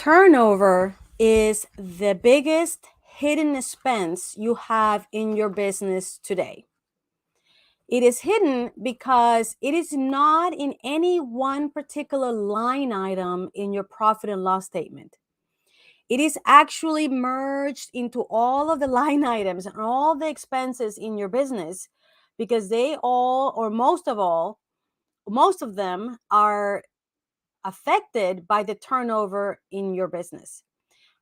Turnover is the biggest hidden expense you have in your business today. It is hidden because it is not in any one particular line item in your profit and loss statement. It is actually merged into all of the line items and all the expenses in your business because they all, or most of them are affected by the turnover in your business.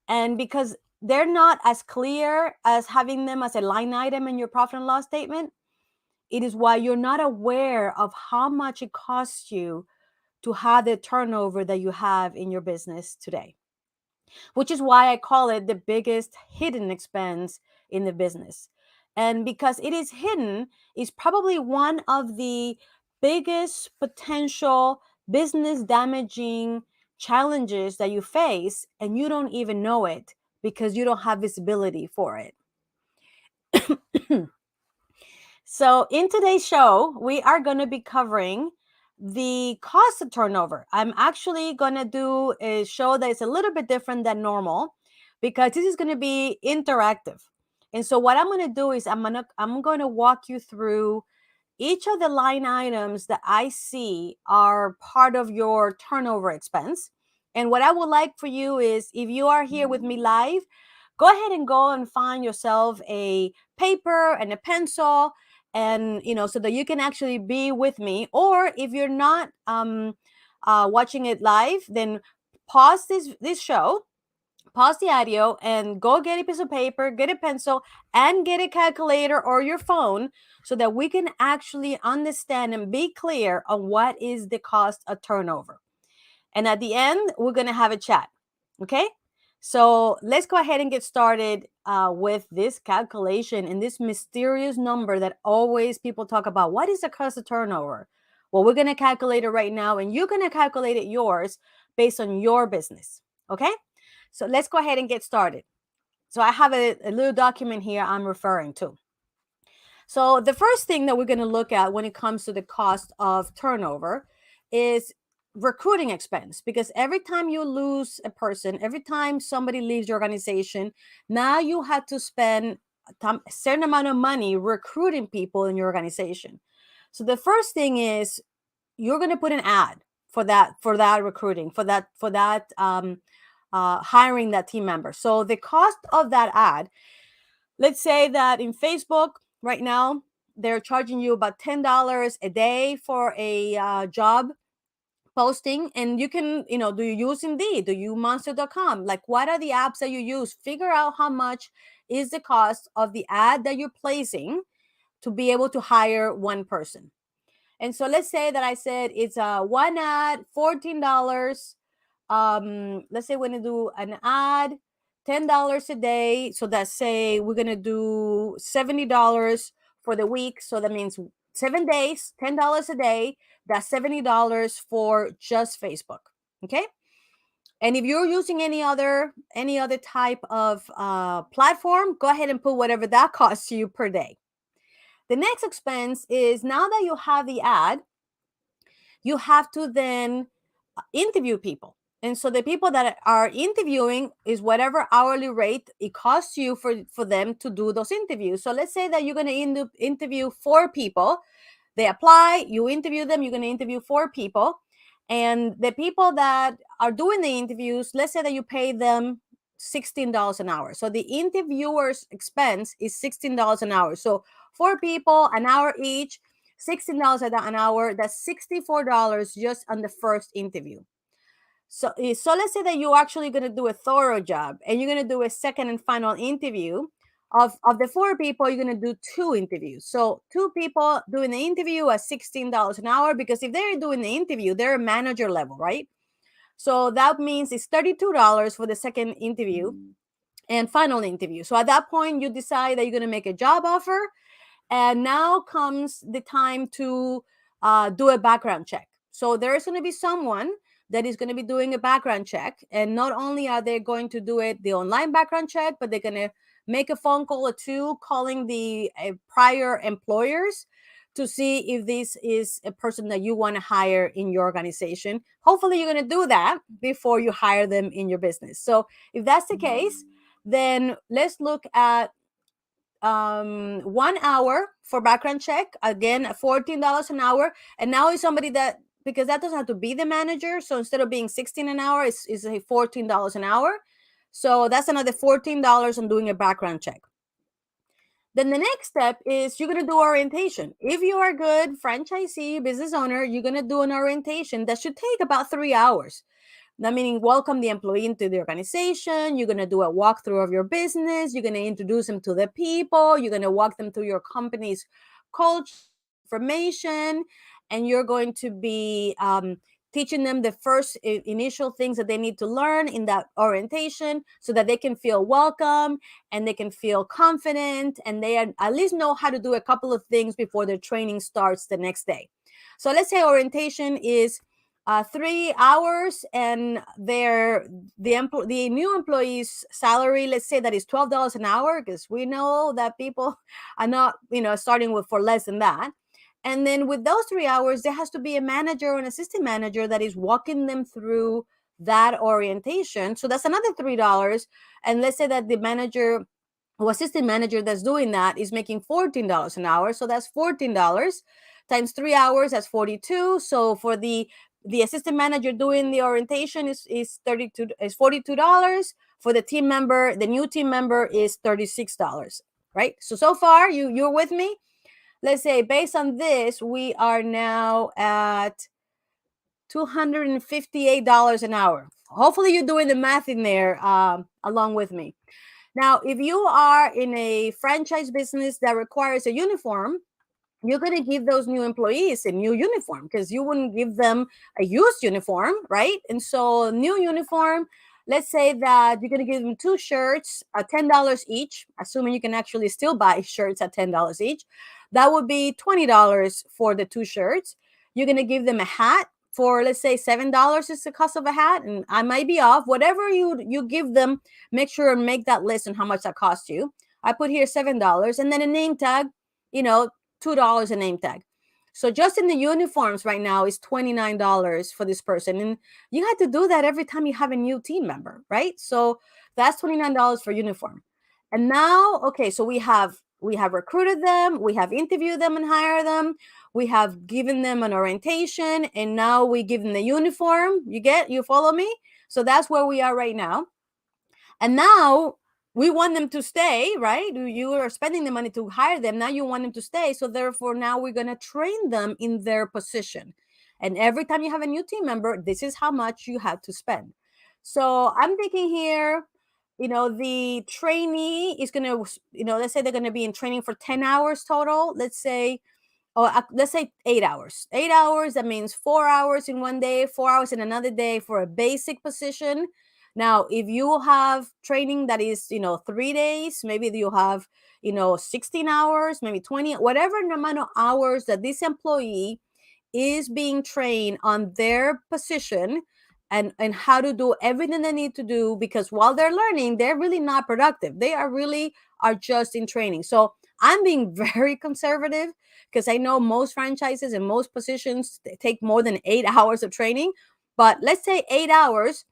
And because they're not as clear as having them as a line item in your profit and loss statement, it is why you're not aware of how much it costs you to have the turnover that you have in your business today, which is why I call it the biggest hidden expense in the business. And because it is hidden, it's probably one of the biggest potential business damaging challenges that you face, and you don't even know it because you don't have visibility for it. So, in today's show, we are going to be covering the cost of turnover. I'm actually going to do a show that is a little bit different than normal because this is going to be interactive. And so what I'm going to do is I'm going to walk you through each of the line items that I see are part of your turnover expense. And what I would like for you is, if you are here with me live, go ahead and go and find yourself a paper and a pencil, and so that you can actually be with me. Or if you're not watching it live, then pause this show, pause the audio, and go get a piece of paper, get a pencil, and get a calculator or your phone so that we can actually understand and be clear on what is the cost of turnover. And at the end, we're going to have a chat. Okay? So let's go ahead and get started with this calculation and this mysterious number that always people talk about. What is the cost of turnover? Well, we're going to calculate it right now, and you're going to calculate it yours based on your business. Okay? So let's go ahead and get started. So I have a little document here I'm referring to. So the first thing that we're going to look at when it comes to the cost of turnover is recruiting expense, because every time you lose a person, every time somebody leaves your organization, now you have to spend a certain amount of money recruiting people in your organization. So the first thing is you're going to put an ad for that recruiting, for that hiring that team member. So the cost of that ad, let's say that in Facebook right now, they're charging you about $10 a day for a job posting. And you can, do you use Indeed? Do you Monster.com? Like, what are the apps that you use? Figure out how much is the cost of the ad that you're placing to be able to hire one person. And so let's say that I said it's one ad, $14. Let's say we're gonna do an ad, $10 a day. So that's, say we're gonna do $70 for the week. So that means 7 days, $10 a day. That's $70 for just Facebook. Okay. And if you're using any other type of platform, go ahead and put whatever that costs you per day. The next expense is, now that you have the ad, you have to then interview people. And so the people that are interviewing is whatever hourly rate it costs you for them to do those interviews. So let's say that you're going to interview 4 people. They apply, you interview them, you're going to interview 4 people. And the people that are doing the interviews, let's say that you pay them $16 an hour. So the interviewer's expense is $16 an hour. So 4 people, an hour each, $16 an hour. That's $64 just on the first interview. So let's say that you're actually going to do a thorough job and you're going to do a second and final interview. Of the 4 people, you're going to do 2 interviews. So 2 people doing the interview at $16 an hour, because if they're doing the interview, they're a manager level, right? So that means it's $32 for the second interview and final interview. So at that point, you decide that you're going to make a job offer. And now comes the time to do a background check. So there's going to be someone that is going to be doing a background check. And not only are they going to do it, the online background check, but they're going to make a phone call or 2 calling the prior employers to see if this is a person that you want to hire in your organization. Hopefully, you're going to do that before you hire them in your business. So, if that's the case, then let's look at 1 hour for background check. Again, $14 an hour. And now is somebody that, because that doesn't have to be the manager. So instead of being 16 an hour, it's a $14 an hour. So that's another $14 on doing a background check. Then the next step is you're going to do orientation. If you are a good franchisee, business owner, you're going to do an orientation that should take about 3 hours. That meaning welcome the employee into the organization. You're going to do a walkthrough of your business. You're going to introduce them to the people. You're going to walk them through your company's culture, information, and you're going to be teaching them the first initial things that they need to learn in that orientation so that they can feel welcome and they can feel confident and they at least know how to do a couple of things before their training starts the next day. So let's say orientation is 3 hours and the new employee's salary, let's say that is $12 an hour, because we know that people are not starting with for less than that. And then with those 3 hours, there has to be a manager or an assistant manager that is walking them through that orientation. So that's another $3. And let's say that the manager or assistant manager that's doing that is making $14 an hour. So that's $14 times 3 hours, that's 42. So for the assistant manager doing the orientation is $42. For the team member, the new team member is $36, right? So far you're with me. Let's say based on this, we are now at $258 an hour. Hopefully you're doing the math in there along with me. Now, if you are in a franchise business that requires a uniform, you're going to give those new employees a new uniform because you wouldn't give them a used uniform, right? And so new uniform, let's say that you're going to give them 2 shirts at $10 each, assuming you can actually still buy shirts at $10 each. That would be $20 for the 2 shirts. You're going to give them a hat for, let's say, $7 is the cost of a hat. And I might be off. Whatever you give them, make sure and make that list on how much that costs you. I put here $7. And then a name tag, $2 a name tag. So just in the uniforms right now is $29 for this person. And you had to do that every time you have a new team member, right? So that's $29 for uniform. And now, okay, so we have recruited them, we have interviewed them and hired them, we have given them an orientation, and now we give them the uniform. You follow me? So that's where we are right now. And now we want them to stay, right? You are spending the money to hire them. Now you want them to stay. So therefore, now we're going to train them in their position. And every time you have a new team member, this is how much you have to spend. So I'm thinking here, the trainee is going to, let's say they're going to be in training for 10 hours total. Let's say 8 hours. 8 hours, that means 4 hours in one day, 4 hours in another day for a basic position. Now, if you have training that is, 3 days, maybe you have, 16 hours, maybe 20, whatever amount of hours that this employee is being trained on their position and how to do everything they need to do, because while they're learning, they're really not productive. They are just in training. So I'm being very conservative because I know most franchises and most positions take more than 8 hours of training. But let's say 8 hours,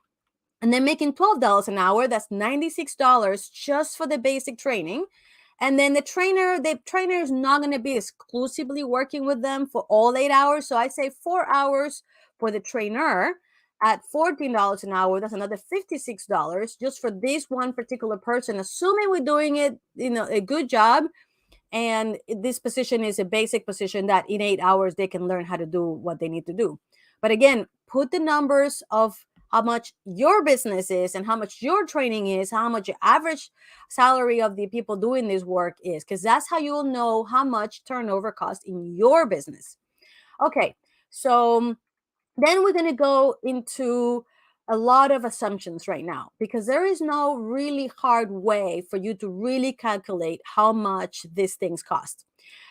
and they're making $12 an hour. That's $96 just for the basic training. And then the trainer is not going to be exclusively working with them for all 8 hours. So I say 4 hours for the trainer at $14 an hour. That's another $56 just for this one particular person, assuming we're doing it, a good job. And this position is a basic position that in 8 hours, they can learn how to do what they need to do. But again, put the numbers of how much your business is and how much your training is, how much your average salary of the people doing this work is, because that's how you'll know how much turnover costs in your business. Okay, so then we're going to go into a lot of assumptions right now, because there is no really hard way for you to really calculate how much these things cost.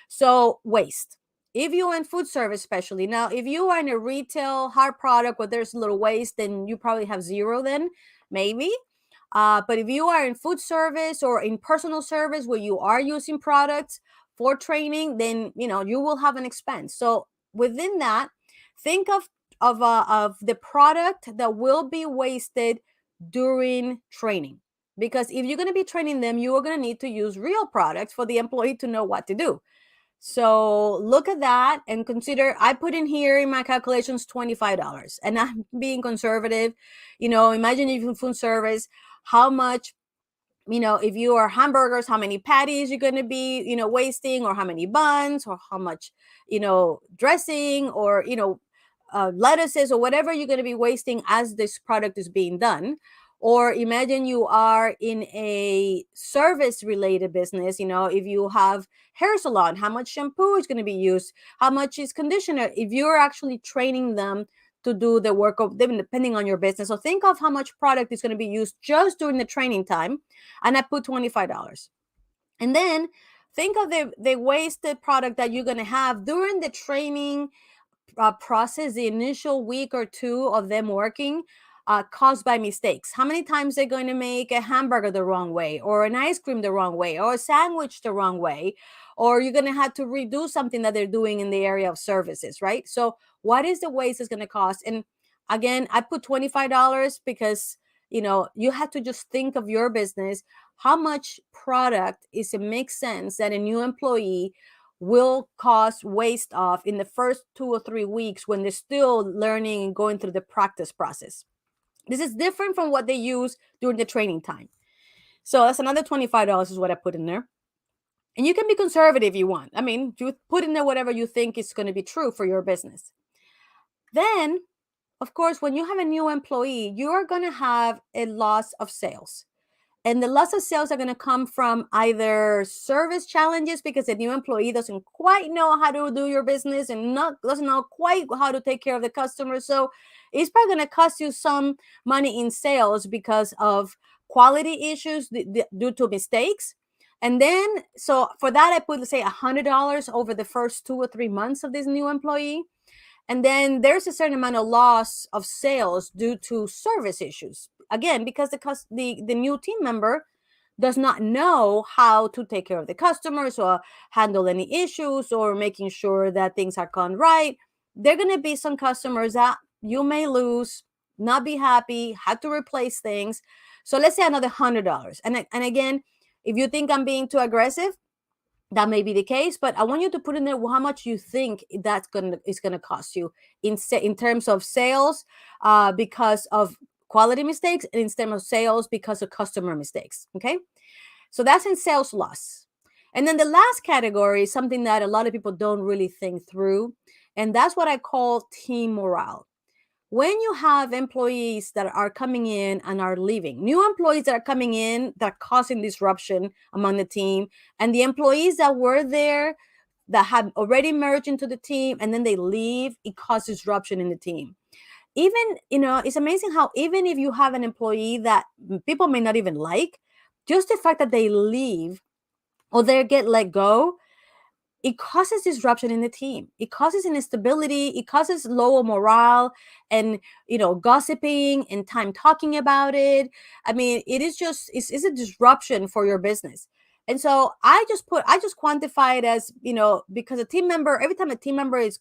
So waste. If you're in food service, especially now, if you are in a retail hard product where there's a little waste, then you probably have zero then, maybe. But if you are in food service or in personal service where you are using products, for training, then you will have an expense. So within that, think of the product that will be wasted during training, because if you're going to be training them, you are going to need to use real products for the employee to know what to do. So look at that and consider, I put in here in my calculations $25, and I'm being conservative. Imagine if you food service, how much, if you are hamburgers, how many patties you're going to be, wasting, or how many buns, or how much, dressing, or, lettuces, or whatever you're going to be wasting as this product is being done. Or imagine you are in a service related business, if you have hair salon, how much shampoo is going to be used, how much is conditioner, if you're actually training them to do the work of them, depending on your business. So think of how much product is going to be used just during the training time, and I put $25. And then think of the wasted product that you're going to have during the training process, the initial week or two of them working, caused by mistakes. How many times they're going to make a hamburger the wrong way, or an ice cream the wrong way, or a sandwich the wrong way, or you're going to have to redo something that they're doing in the area of services, right? So what is the waste is going to cost? And again, I put $25 because you have to just think of your business. How much product is it makes sense that a new employee will cause waste off in the first 2 or 3 weeks when they're still learning and going through the practice process. This is different from what they use during the training time. So that's another $25 is what I put in there. And you can be conservative if you want. I mean, you put in there whatever you think is going to be true for your business. Then, of course, when you have a new employee, you are going to have a loss of sales. And the loss of sales are going to come from either service challenges because the new employee doesn't quite know how to do your business and doesn't know quite how to take care of the customer. So it's probably going to cost you some money in sales because of quality issues due to mistakes. And then, so for that, I put, let's say, $100 over the first 2 or 3 months of this new employee. And then there's a certain amount of loss of sales due to service issues. Again, because the new team member does not know how to take care of the customers or handle any issues or making sure that things are gone right. There are going to be some customers that you may lose, not be happy, have to replace things. So let's say another $100. And again, if you think I'm being too aggressive, that may be the case, but I want you to put in there how much you think is gonna cost you in terms of sales, because of quality mistakes, and in terms of sales because of customer mistakes. Okay, so that's in sales loss. And then the last category is something that a lot of people don't really think through, and that's what I call team morale. When you have employees that are coming in and are leaving, new employees that are coming in that are causing disruption among the team, and the employees that were there that have already merged into the team and then they leave, it causes disruption in the team. Even, it's amazing how even if you have an employee that people may not even like, just the fact that they leave or they get let go, it causes disruption in the team. It causes instability. It causes lower morale and, gossiping and time talking about it. I mean, it's a disruption for your business. And so I just quantify it as, because a team member, every time a team member it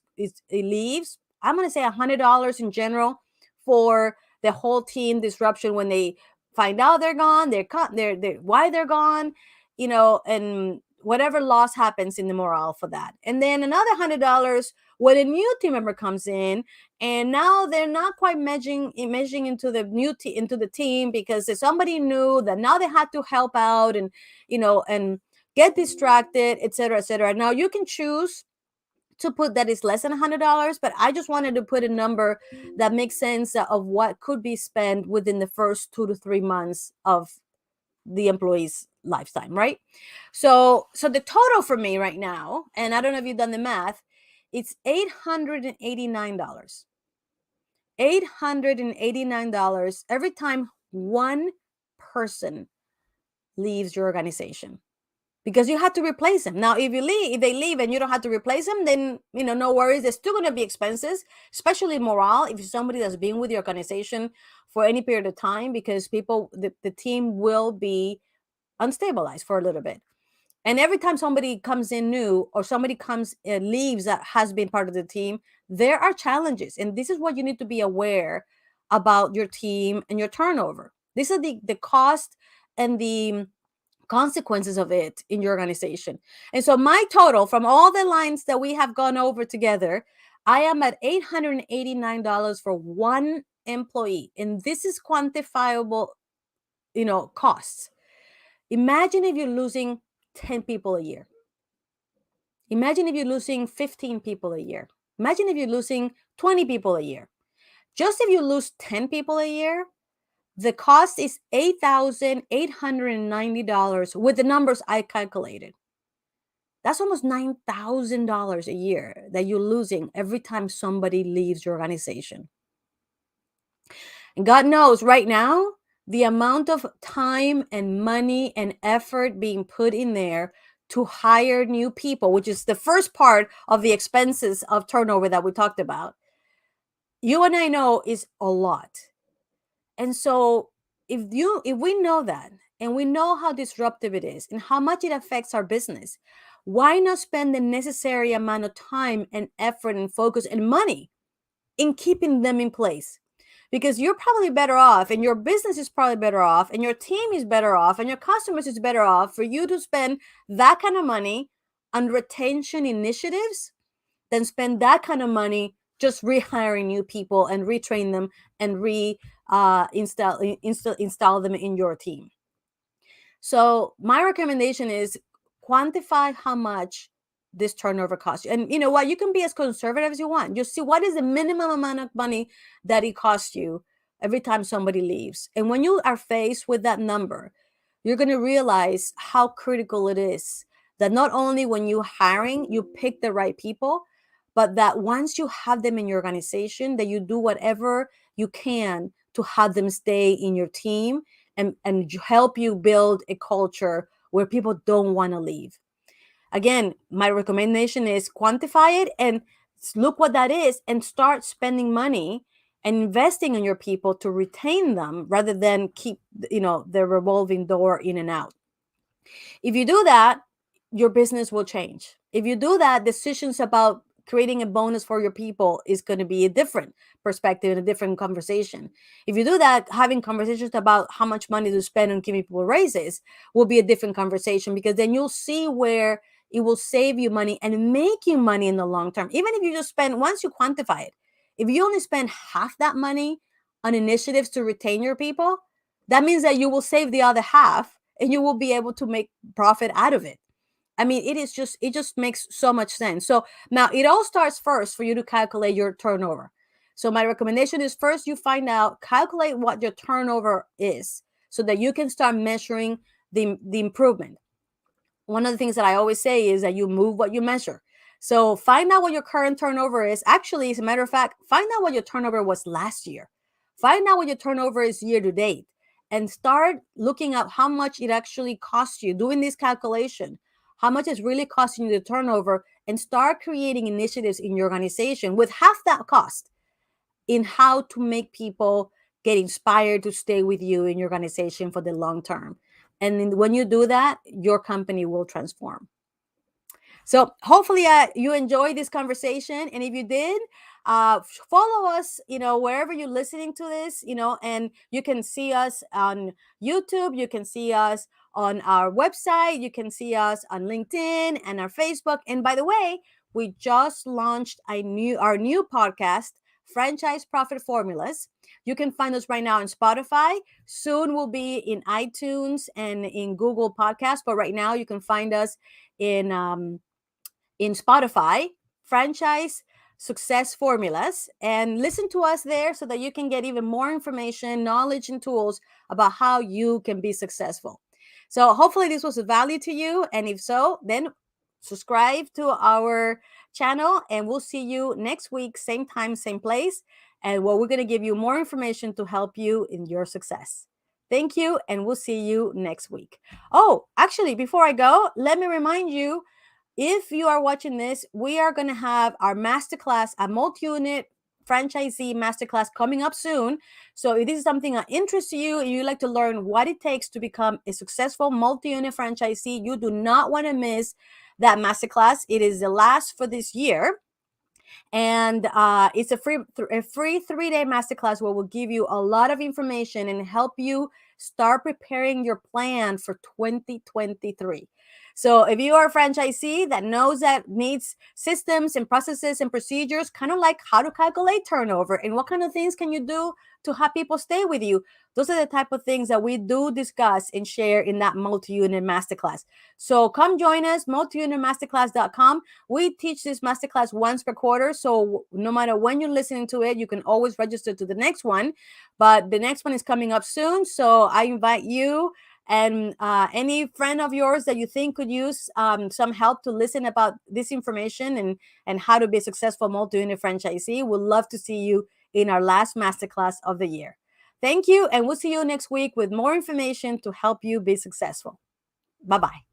leaves, I'm going to say $100 in general for the whole team disruption when they find out they're gone, they're why they're gone, and whatever loss happens in the morale for that. And then another $100 when a new team member comes in, and now they're not quite measuring into the into the team because there's somebody new that now they had to help out and and get distracted, etc., etc. Now you can choose to put that is less than $100, but I just wanted to put a number that makes sense of what could be spent within the first 2 to 3 months of the employee's lifetime, right? So the total for me right now, and I don't know if you've done the math, it's $889. $889 every time one person leaves your organization, because you have to replace them. Now, if they leave and you don't have to replace them, then no worries. There's still going to be expenses, especially morale if you're somebody that's been with the organization for any period of time, because the team will be unstabilized for a little bit. And every time somebody comes in new or somebody comes leaves that has been part of the team, there are challenges. And this is what you need to be aware about your team and your turnover. This is the cost and the consequences of it in your organization. And so my total from all the lines that we have gone over together, I am at $889 for one employee. And this is quantifiable, costs. Imagine if you're losing 10 people a year. Imagine if you're losing 15 people a year. Imagine if you're losing 20 people a year. Just if you lose 10 people a year, the cost is $8,890 with the numbers I calculated. That's almost $9,000 a year that you're losing every time somebody leaves your organization. And God knows right now, the amount of time and money and effort being put in there to hire new people, which is the first part of the expenses of turnover that we talked about, you and I know is a lot. And so if we know that and we know how disruptive it is and how much it affects our business, why not spend the necessary amount of time and effort and focus and money in keeping them in place? Because you're probably better off and your business is probably better off and your team is better off and your customers is better off for you to spend that kind of money on retention initiatives than spend that kind of money just rehiring new people and retrain them and install them in your team. So my recommendation is quantify how much this turnover costs you. And you know what? You can be as conservative as you want. You see what is the minimum amount of money that it costs you every time somebody leaves. And when you are faced with that number, you're going to realize how critical it is that not only when you're hiring, you pick the right people, but that once you have them in your organization, that you do whatever you can to have them stay in your team and help you build a culture where people don't want to leave. Again, my recommendation is quantify it and look what that is and start spending money and investing in your people to retain them rather than keep, the revolving door in and out. If you do that, your business will change. If you do that, decisions about creating a bonus for your people is going to be a different perspective and a different conversation. If you do that, having conversations about how much money to spend on giving people raises will be a different conversation, because then you'll see where it will save you money and make you money in the long term. Even if you just spend, once you quantify it, if you only spend half that money on initiatives to retain your people, that means that you will save the other half and you will be able to make profit out of it. I mean, it just makes so much sense. So now it all starts first for you to calculate your turnover. So my recommendation is first you find out, calculate what your turnover is so that you can start measuring the improvement. One of the things that I always say is that you move what you measure. So find out what your current turnover is. Actually, as a matter of fact, find out what your turnover was last year. Find out what your turnover is year to date and start looking at how much it actually costs you doing this calculation, how much it's really costing you the turnover, and start creating initiatives in your organization with half that cost in how to make people get inspired to stay with you in your organization for the long term. And when you do that, your company will transform. So hopefully you enjoyed this conversation. And if you did, follow us, wherever you're listening to this, and you can see us on YouTube. You can see us on our website. You can see us on LinkedIn and our Facebook. And by the way, we just launched our new podcast, Franchise Profit Formulas. You can find us right now on Spotify. Soon we'll be in iTunes and in Google Podcasts. But right now you can find us in Spotify, Franchise Success Formulas, and listen to us there so that you can get even more information, knowledge, and tools about how you can be successful. So hopefully this was of value to you. And if so, then subscribe to our channel and we'll see you next week, same time, same place. And we're going to give you more information to help you in your success. Thank you, and we'll see you next week. Oh, actually, before I go, let me remind you, if you are watching this, we are going to have our masterclass, a multi-unit franchisee masterclass coming up soon. So if this is something that interests you and you like to learn what it takes to become a successful multi-unit franchisee, you do not want to miss that masterclass. It is the last for this year. And it's a free 3-day masterclass where we'll give you a lot of information and help you start preparing your plan for 2023. So if you are a franchisee that knows that needs systems and processes and procedures, kind of like how to calculate turnover and what kind of things can you do to have people stay with you, those are the type of things that we do discuss and share in that multi-unit masterclass. So come join us, multiunitmasterclass.com. We teach this masterclass once per quarter. So no matter when you're listening to it, you can always register to the next one. But the next one is coming up soon. So I invite you and any friend of yours that you think could use some help to listen about this information and how to be a successful multi-unit franchisee. We'd love to see you in our last masterclass of the year. Thank you, and we'll see you next week with more information to help you be successful. Bye-bye.